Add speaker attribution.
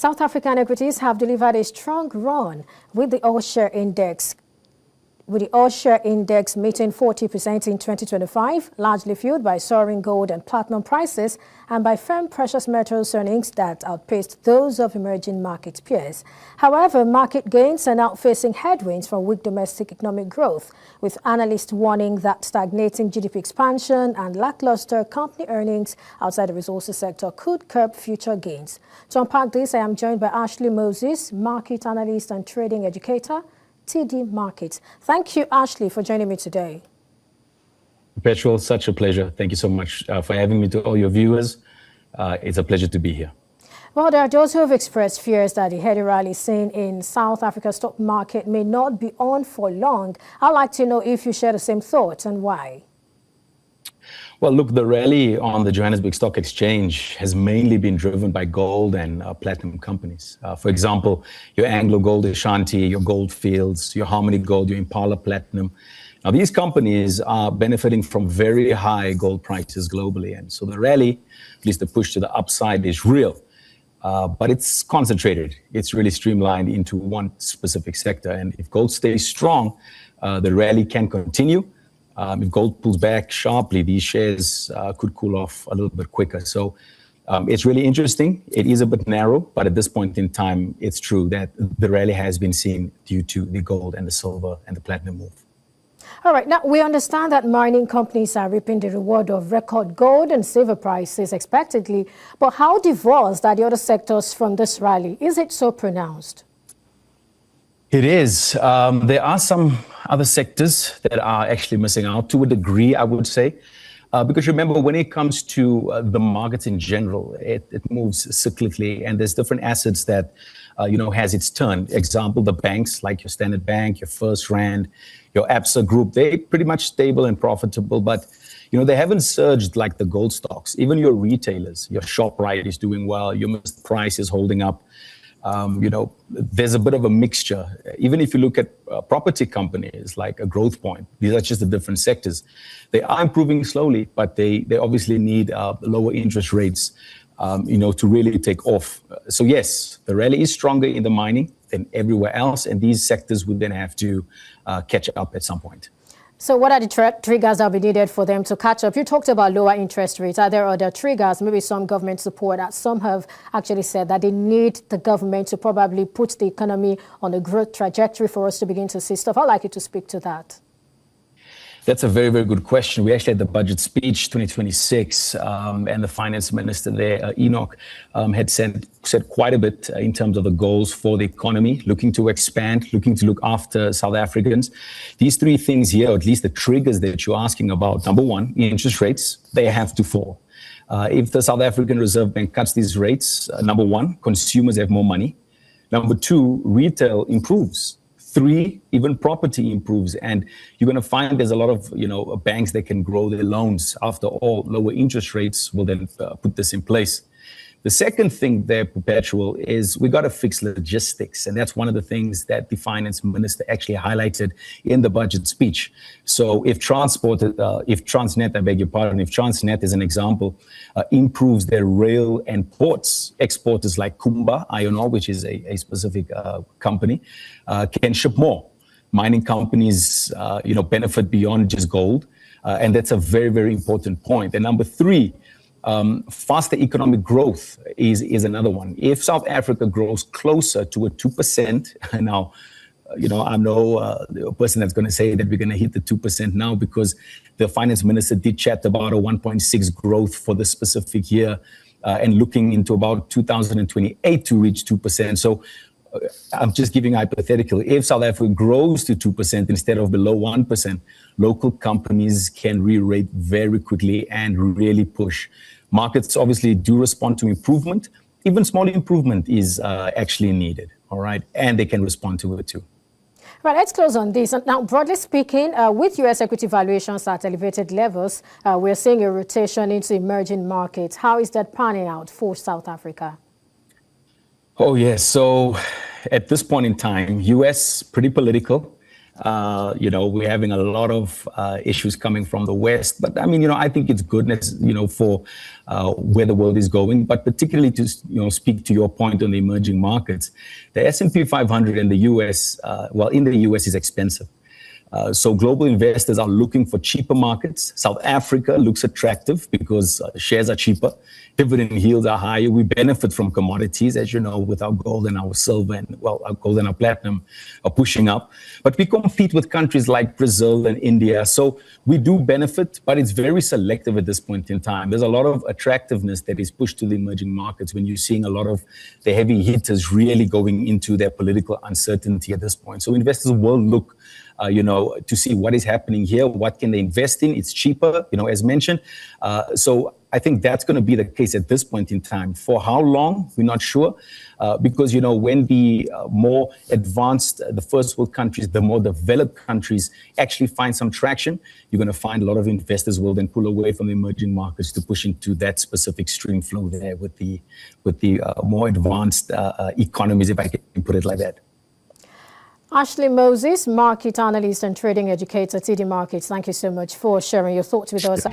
Speaker 1: South African equities have delivered a strong run with the All Share Index. With the All Share Index meeting 40% in 2025, largely fueled by soaring gold and platinum prices and by firm precious metals earnings that outpaced those of emerging market peers. However, market gains are now facing headwinds from weak domestic economic growth, with analysts warning that stagnating GDP expansion and lackluster company earnings outside the resources sector could curb future gains. To unpack this, I am joined by Ashley Moses, market analyst and trading educator, TD Markets. Thank you, Ashley, for joining me today.
Speaker 2: Perpetual, such a pleasure. Thank you so much for having me. To all your viewers, it's a pleasure to be here.
Speaker 1: Well, there are those who have expressed fears that the heady rally seen in South Africa's stock market may not be on for long. I'd like to know if you share the same thoughts and why.
Speaker 2: Well, look, the rally on the Johannesburg Stock Exchange has mainly been driven by gold and platinum companies. For example, your Anglo Gold Ashanti, your Gold Fields, your Harmony Gold, your Impala Platinum. Now, these companies are benefiting from very high gold prices globally. And so the rally, at least the push to the upside, is real. But it's concentrated. It's really streamlined into one specific sector. And if gold stays strong, the rally can continue. If gold pulls back sharply, these shares could cool off a little bit quicker. So it's really interesting. It is a bit narrow, but at this point in time, it's true that the rally has been seen due to the gold and the silver and the platinum move.
Speaker 1: All right. Now, we understand that mining companies are reaping the reward of record gold and silver prices expectedly. But how divorced are the other sectors from this rally? Is it so pronounced?
Speaker 2: It is. There are some other sectors that are actually missing out to a degree, I would say. Because remember, when it comes to the markets in general, it moves cyclically, and there's different assets that, has its turn. Example, the banks like your Standard Bank, your First Rand, your Absa Group, they're pretty much stable and profitable, but they haven't surged like the gold stocks. Even your retailers, your ShopRite is doing well, your Mr Price is holding up. There's a bit of a mixture. Even if you look at property companies like a Growth Point, these are just the different sectors. They are improving slowly, but they obviously need lower interest rates, to really take off. So yes, the rally is stronger in the mining than everywhere else, and these sectors would then have to catch up at some point.
Speaker 1: So what are the triggers that will be needed for them to catch up? You talked about lower interest rates. Are there other triggers, maybe some government support? Some have actually said that they need the government to probably put the economy on a growth trajectory for us to begin to see stuff. I'd like you to speak to that.
Speaker 2: That's a very, very good question. We actually had the budget speech 2026, and the finance minister there, Enoch, had said quite a bit in terms of the goals for the economy, looking to expand, looking to look after South Africans. These three things here, or at least the triggers that you're asking about, number one, interest rates, they have to fall. If the South African Reserve Bank cuts these rates, number one, consumers have more money. Number two, retail improves. Three, even property improves, and you're going to find there's a lot of banks that can grow their loans. After all, lower interest rates will then put this in place. The second thing there, Perpetual, is we got to fix logistics, and that's one of the things that the finance minister actually highlighted in the budget speech. So if Transnet, I beg your pardon, if Transnet, as an example, improves their rail and ports, exporters like Kumba Iron Ore, which is a specific company, can ship more. Mining companies, benefit beyond just gold, and that's a very, very important point. And number three, faster economic growth is another one. If South Africa grows closer to a 2%, now, I'm no person that's going to say that we're going to hit the 2% now, because the finance minister did chat about a 1.6 growth for this specific year, and looking into about 2028 to reach 2%. So I'm just giving hypothetical. If South Africa grows to 2% instead of below 1%, local companies can re-rate very quickly and really push. Markets obviously do respond to improvement. Even small improvement is actually needed, all right? And they can respond to it too.
Speaker 1: Right, let's close on this. Now, broadly speaking, with U.S. equity valuations at elevated levels, we're seeing a rotation into emerging markets. How is that panning out for South Africa? Oh,
Speaker 2: yes. So at this point in time, U.S. pretty political. We're having a lot of issues coming from the West. But I mean, I think it's goodness, for where the world is going. But particularly to, speak to your point on the emerging markets, the S&P 500 in the US, in the US is expensive. So global investors are looking for cheaper markets. South Africa looks attractive because shares are cheaper. Dividend yields are higher. We benefit from commodities, as you know, with our gold and our silver and, our gold and our platinum are pushing up. But we compete with countries like Brazil and India. So we do benefit, but it's very selective at this point in time. There's a lot of attractiveness that is pushed to the emerging markets when you're seeing a lot of the heavy hitters really going into their political uncertainty at this point. So investors will look to see what is happening here, what can they invest in. It's cheaper, as mentioned. So I think that's going to be the case at this point in time. For how long, we're not sure, because, when the more advanced, the first world countries, the more developed countries actually find some traction, you're going to find a lot of investors will then pull away from the emerging markets to push into that specific stream flow there with the more advanced economies, if I can put it like that.
Speaker 1: Ashley Moses, market analyst and trading educator, TD Markets, thank you so much for sharing your thoughts with us.